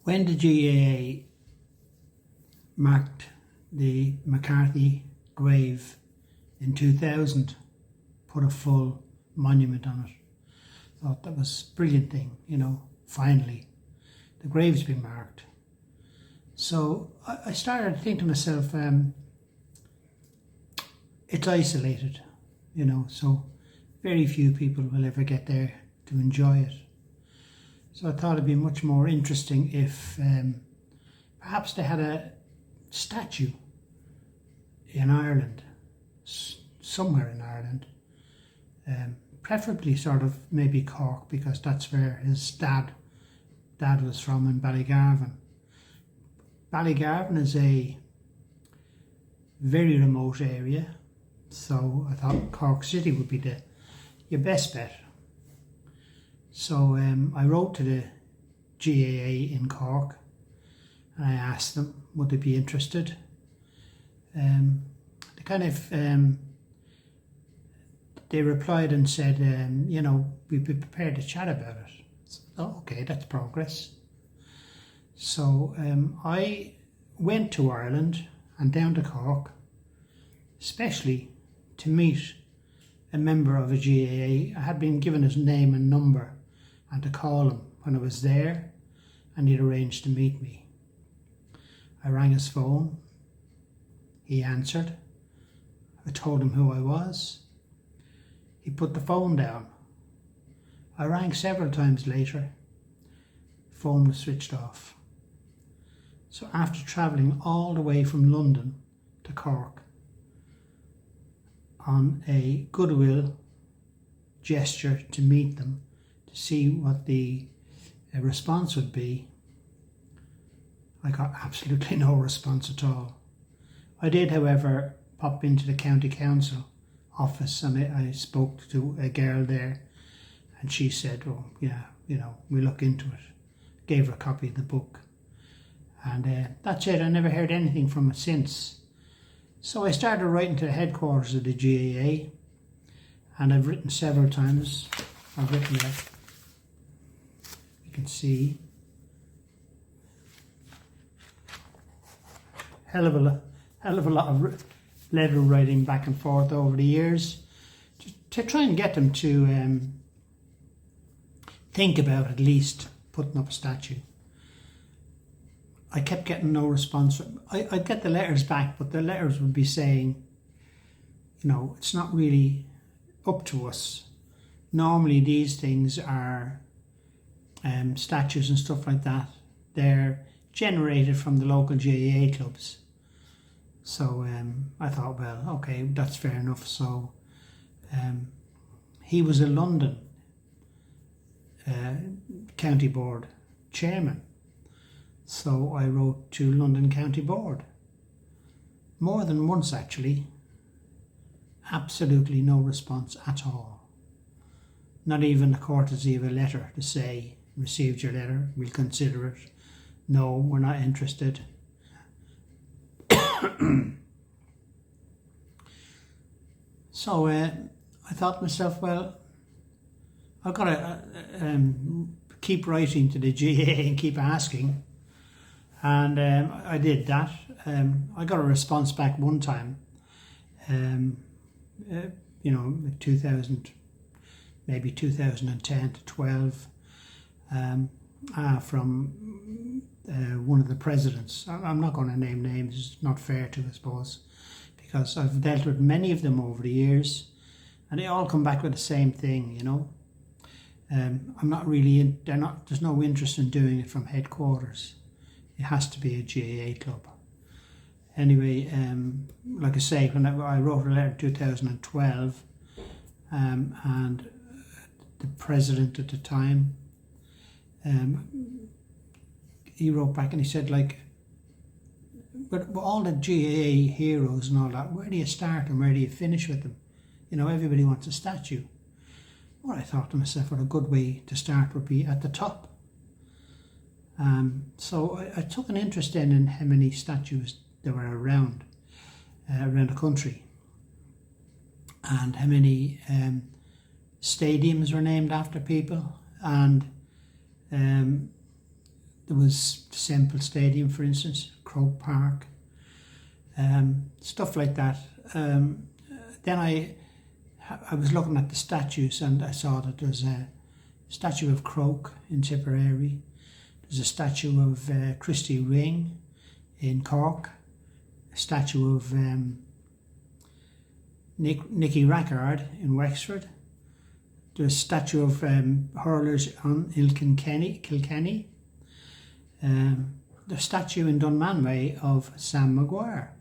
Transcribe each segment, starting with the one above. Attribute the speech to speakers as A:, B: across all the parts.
A: When the GAA marked the MacCarthy grave in 2000, put a full monument on it, thought that was a brilliant thing, finally the grave's been marked. So I started to think to myself, it's isolated, so very few people will ever get there to enjoy it. So I thought it'd be much more interesting if perhaps they had a statue in Ireland, somewhere in Ireland, preferably sort of maybe Cork, because that's where his dad was from, in Ballygarvan. Ballygarvan is a very remote area, so I thought Cork City would be your best bet. So I wrote to the GAA in Cork and I asked them would they be interested. They replied and said, we'd be prepared to chat about it. So, okay, that's progress. So I went to Ireland and down to Cork, especially to meet a member of a GAA. I had been given his name and number and to call him when I was there, and he'd arranged to meet me. I rang his phone. He answered. I told him who I was. He put the phone down. I rang several times later. The phone was switched off. So after travelling all the way from London to Cork on a goodwill gesture to meet them, to see what the response would be, I got absolutely no response at all. I did, however, pop into the county council office and I spoke to a girl there, and she said, oh yeah, we look into it. Gave her a copy of the book, and that's it. I never heard anything from it since. So I started writing to the headquarters of the GAA, and I've written several times. I've written that. You can see hell of a lot of letter writing back and forth over the years to try and get them to think about at least putting up a statue. I kept getting no response. I'd get the letters back, but the letters would be saying, it's not really up to us. Normally these things are statues and stuff like that. They're generated from the local GAA clubs. So I thought, well, okay, that's fair enough. So he was a London County Board chairman. So I wrote to London County Board. More than once, actually. Absolutely no response at all. Not even the courtesy of a letter to say, received your letter, we'll consider it. No, we're not interested. So I thought to myself, well, I've got to keep writing to the GAA and keep asking. And I did that. I got a response back one time, 2000, maybe 2010 to 12, from one of the presidents. I'm not going to name names, it's not fair to, I suppose, because I've dealt with many of them over the years, and they all come back with the same thing, I'm not really there's no interest in doing it from headquarters. It has to be a GAA club. Anyway, like I say, when I wrote a letter in 2012, and the president at the time, he wrote back and he said, but all the GAA heroes and all that, where do you start and where do you finish with them? Everybody wants a statue. Well, I thought to myself, what a good way to start would be at the top. So I took an interest in how many statues there were around the country, and how many stadiums were named after people, and there was Semple Stadium, for instance, Croke Park, stuff like that. Then I was looking at the statues, and I saw that there's a statue of Croke in Tipperary. There's a statue of Christy Ring in Cork, a statue of Nicky Rackard in Wexford. There's a statue of hurlers on Kilkenny. The statue in Dunmanway of Sam Maguire.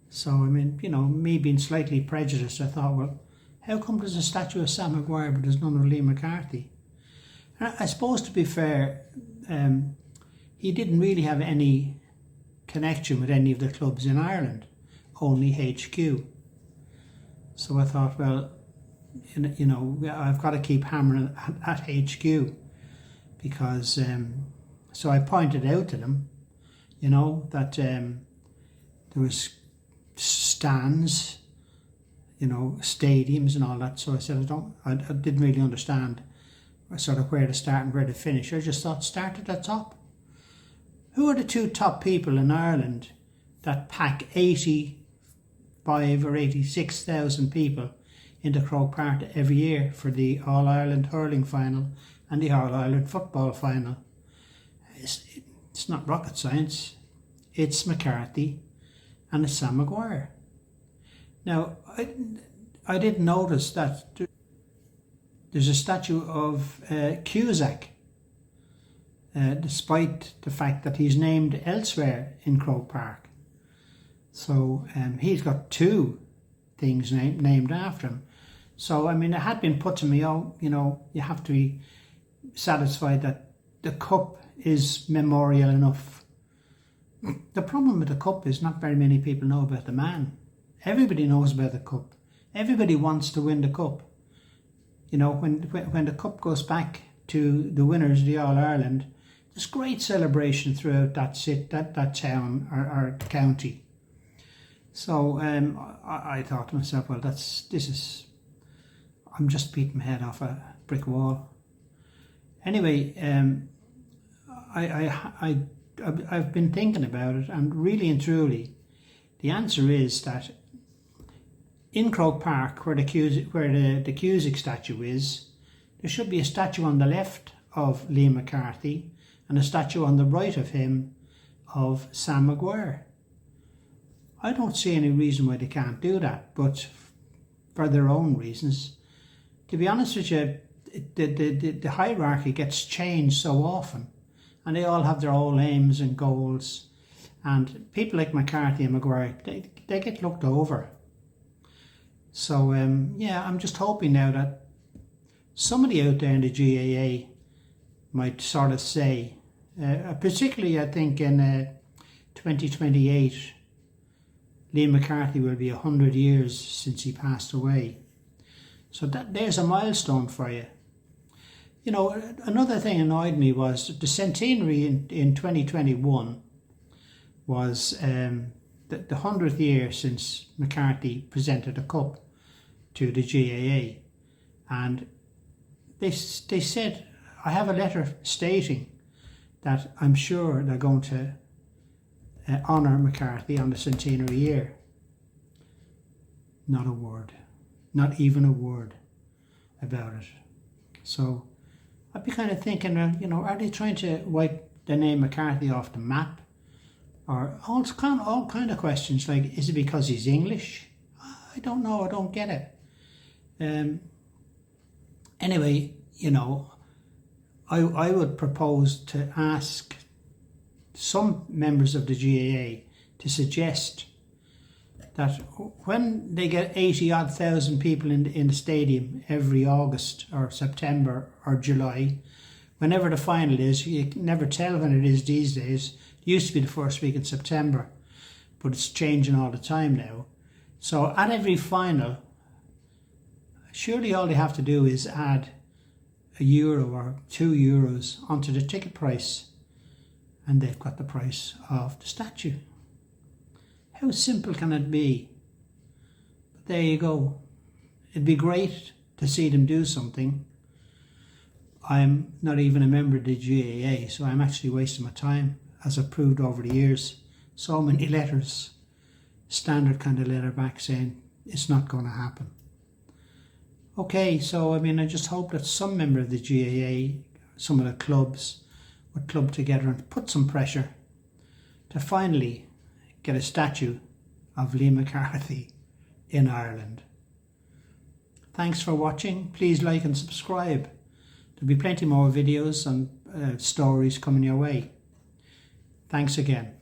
A: So, I mean, you know, me being slightly prejudiced, I thought, well, how come there's a statue of Sam Maguire but there's none of Liam MacCarthy? And I suppose, to be fair, he didn't really have any connection with any of the clubs in Ireland, only HQ. So I thought, well, you know, I've got to keep hammering at HQ, because, so I pointed out to them, you know, that there was stands, you know, stadiums and all that. So I said, I didn't really understand sort of where to start and where to finish. I just thought, start at the top. Who are the two top people in Ireland that pack 85 or 86,000 people into Croke Park every year for the All-Ireland hurling final and the All-Ireland football final? It's not rocket science. It's MacCarthy and it's Sam Maguire. Now, I did notice that there's a statue of Cusack, despite the fact that he's named elsewhere in Croke Park. So he's got two things named after him. So, I mean, it had been put to me, oh, you know, you have to be satisfied that the cup is memorial enough. The problem with the cup is not very many people know about the man. Everybody knows about the cup. Everybody wants to win the cup. You know, when the cup goes back to the winners of the All-Ireland, there's great celebration throughout that town or county. So I thought to myself, well, I'm just beating my head off a brick wall. Anyway, I've been thinking about it, and really and truly, the answer is that in Croke Park, where the Cusack statue is, there should be a statue on the left of Liam MacCarthy and a statue on the right of him of Sam Maguire. I don't see any reason why they can't do that, but for their own reasons. To be honest with you, the hierarchy gets changed so often, and they all have their own aims and goals, and people like MacCarthy and Maguire, they get looked over. So yeah, I'm just hoping now that somebody out there in the GAA might sort of say, particularly I think in 2028, Liam MacCarthy will be 100 years since he passed away. So there's a milestone for you. You know, another thing annoyed me was the centenary in 2021 was the 100th year since MacCarthy presented a cup to the GAA. And they said, I have a letter stating that I'm sure they're going to honour MacCarthy on the centenary year. Not a word, not even a word about it. So I'd be kind of thinking, you know, are they trying to wipe the name MacCarthy off the map? Or all kind of questions like, is it because he's English? I don't know, I don't get it. Anyway, you know, I would propose to ask some members of the GAA to suggest that when they get 80-odd thousand people in the stadium every August or September or July, whenever the final is, you can never tell when it is these days. It used to be the first week in September, but it's changing all the time now. So at every final, surely all they have to do is add €1 or €2 onto the ticket price, and they've got the price of the statue. How simple can it be? But there you go. It'd be great to see them do something. I'm not even a member of the GAA, so I'm actually wasting my time, as I've proved over the years. So many letters, standard kind of letter back saying it's not going to happen. Okay, so I mean, I just hope that some member of the GAA, some of the clubs, would club together and put some pressure to finally get a statue of Liam MacCarthy in Ireland. Thanks for watching. Please like and subscribe. There'll be plenty more videos and stories coming your way. Thanks again.